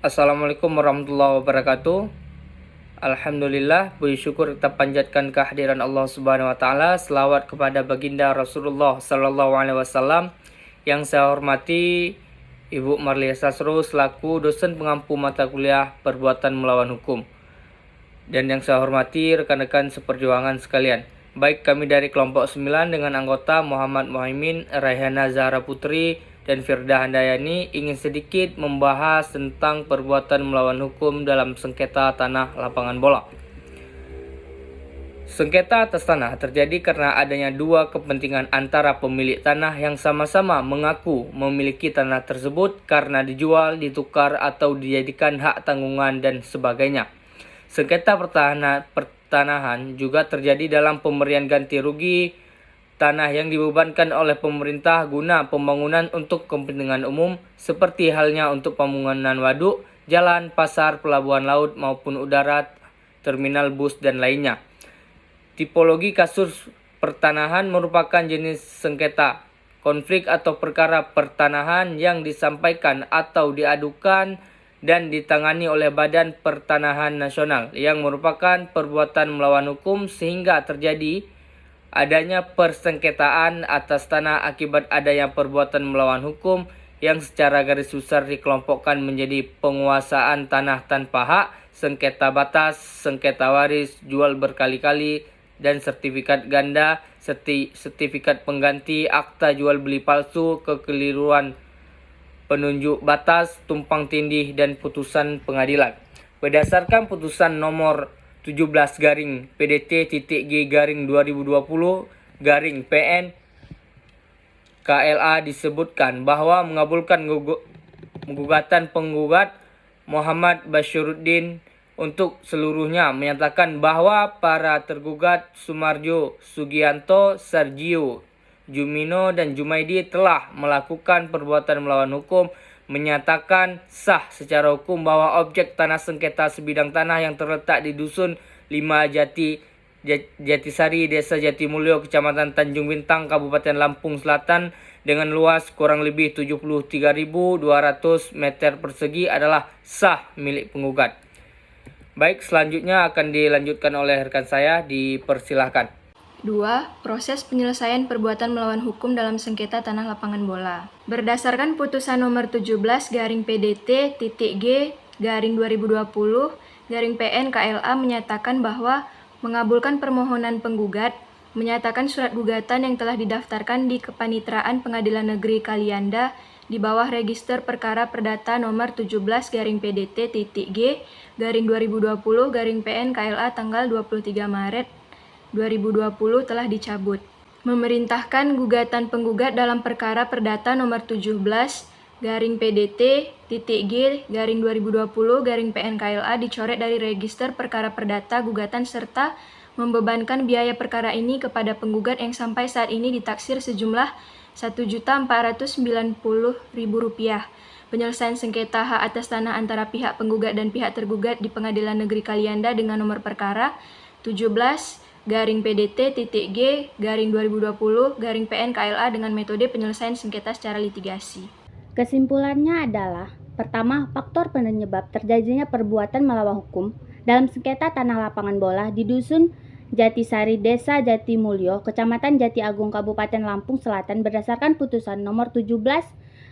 Assalamualaikum warahmatullahi wabarakatuh. Alhamdulillah, puji syukur kita panjatkan kehadiran Allah Subhanahu wa taala. Selawat kepada baginda Rasulullah sallallahu alaihi wasallam. Yang saya hormati Ibu Marlia Sasro selaku dosen pengampu mata kuliah Perbuatan Melawan Hukum. Dan yang saya hormati rekan-rekan seperjuangan sekalian. Baik kami dari kelompok 9 dengan anggota Muhammad Muhaimin, Raihana Zahra Putri, dan Firda Handayani ingin sedikit membahas tentang perbuatan melawan hukum dalam sengketa tanah lapangan bola. Sengketa atas tanah terjadi karena adanya dua kepentingan antara pemilik tanah yang sama-sama mengaku memiliki tanah tersebut karena dijual, ditukar, atau dijadikan hak tanggungan dan sebagainya. Sengketa pertanahan juga terjadi dalam pemberian ganti rugi tanah yang dibebankan oleh pemerintah guna pembangunan untuk kepentingan umum seperti halnya untuk pembangunan waduk, jalan, pasar, pelabuhan laut maupun udara, terminal bus dan lainnya. Tipologi kasus pertanahan merupakan jenis sengketa, konflik atau perkara pertanahan yang disampaikan atau diadukan dan ditangani oleh Badan Pertanahan Nasional yang merupakan perbuatan melawan hukum sehingga terjadi adanya persengketaan atas tanah akibat adanya perbuatan melawan hukum yang secara garis besar dikelompokkan menjadi penguasaan tanah tanpa hak, sengketa batas, sengketa waris, jual berkali-kali, dan sertifikat ganda, sertifikat pengganti, akta jual beli palsu, kekeliruan penunjuk batas, tumpang tindih, dan putusan pengadilan. Berdasarkan putusan nomor 17 garing PDT.G garing 2020 garing PN KLA disebutkan bahwa mengabulkan gugatan penggugat Muhammad Bashiruddin untuk seluruhnya menyatakan bahwa para tergugat Sumarjo, Sugianto, Sergio, Jumino, dan Jumaidi telah melakukan perbuatan melawan hukum, menyatakan sah secara hukum bahwa objek tanah sengketa sebidang tanah yang terletak di Dusun 5 Jatisari, Desa Jatimulyo, Kecamatan Tanjung Bintang, Kabupaten Lampung Selatan dengan luas kurang lebih 73.200 meter persegi adalah sah milik penggugat. Baik, selanjutnya akan dilanjutkan oleh rekan saya, dipersilahkan. 2. Proses penyelesaian perbuatan melawan hukum dalam sengketa tanah lapangan bola. Berdasarkan putusan nomor 17 garing PDT.G garing 2020 garing PN KLA menyatakan bahwa mengabulkan permohonan penggugat, menyatakan surat gugatan yang telah didaftarkan di Kepanitraan Pengadilan Negeri Kalianda di bawah register perkara perdata nomor 17 garing PDT.G garing 2020 garing PN KLA tanggal 23 Maret 2020 telah dicabut. Memerintahkan gugatan penggugat dalam perkara perdata nomor 17 garing PDT.G garing 2020 garing PN KLA dicoret dari register perkara perdata gugatan serta membebankan biaya perkara ini kepada penggugat yang sampai saat ini ditaksir sejumlah Rp1.490.000. Penyelesaian sengketa hak atas tanah antara pihak penggugat dan pihak tergugat di Pengadilan Negeri Kalianda dengan nomor perkara 17 garing PDT.G garing 2020 garing PN KLA dengan metode penyelesaian sengketa secara litigasi. Kesimpulannya adalah, pertama, faktor penyebab terjadinya perbuatan melawan hukum dalam sengketa tanah lapangan bola di Dusun Jatisari, Desa Jatimulyo, Kecamatan Jati Agung, Kabupaten Lampung Selatan berdasarkan putusan nomor 17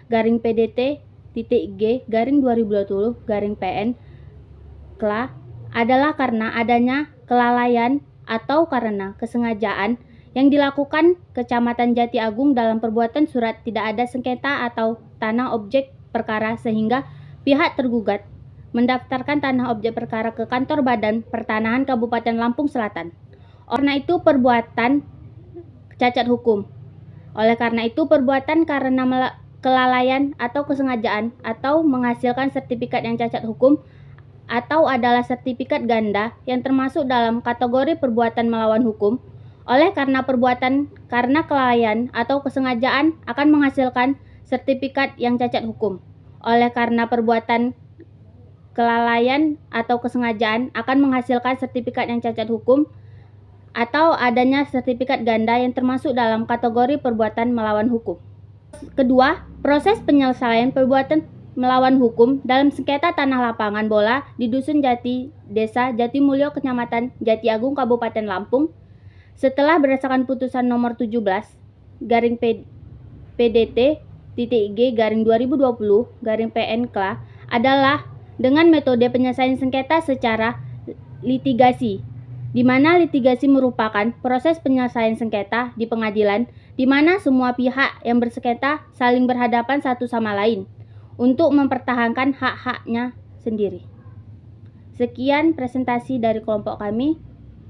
garing PDT.G garing 2020 garing PN KLA adalah karena adanya kelalaian atau karena kesengajaan yang dilakukan Kecamatan Jati Agung dalam perbuatan surat tidak ada sengketa atau tanah objek perkara sehingga pihak tergugat mendaftarkan tanah objek perkara ke Kantor Badan Pertanahan Kabupaten Lampung Selatan. Karena itu perbuatan cacat hukum. Oleh karena itu perbuatan karena kelalaian atau kesengajaan atau menghasilkan sertifikat yang cacat hukum atau adalah sertifikat ganda yang termasuk dalam kategori perbuatan melawan hukum. Oleh karena perbuatan karena kelalaian atau kesengajaan akan menghasilkan sertifikat yang cacat hukum. Oleh karena perbuatan kelalaian atau kesengajaan akan menghasilkan sertifikat yang cacat hukum atau adanya sertifikat ganda yang termasuk dalam kategori perbuatan melawan hukum. Kedua, proses penyelesaian perbuatan melawan hukum dalam sengketa tanah lapangan bola di Dusun Jati, Desa Jatimulyo, Kecamatan Jati Agung, Kabupaten Lampung, setelah berdasarkan putusan nomor 17 garing PDT-G/2020 PN KLA adalah dengan metode penyelesaian sengketa secara litigasi, di mana litigasi merupakan proses penyelesaian sengketa di pengadilan di mana semua pihak yang bersengketa saling berhadapan satu sama lain untuk mempertahankan hak-haknya sendiri. Sekian presentasi dari kelompok kami.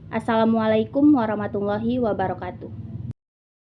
Assalamualaikum warahmatullahi wabarakatuh.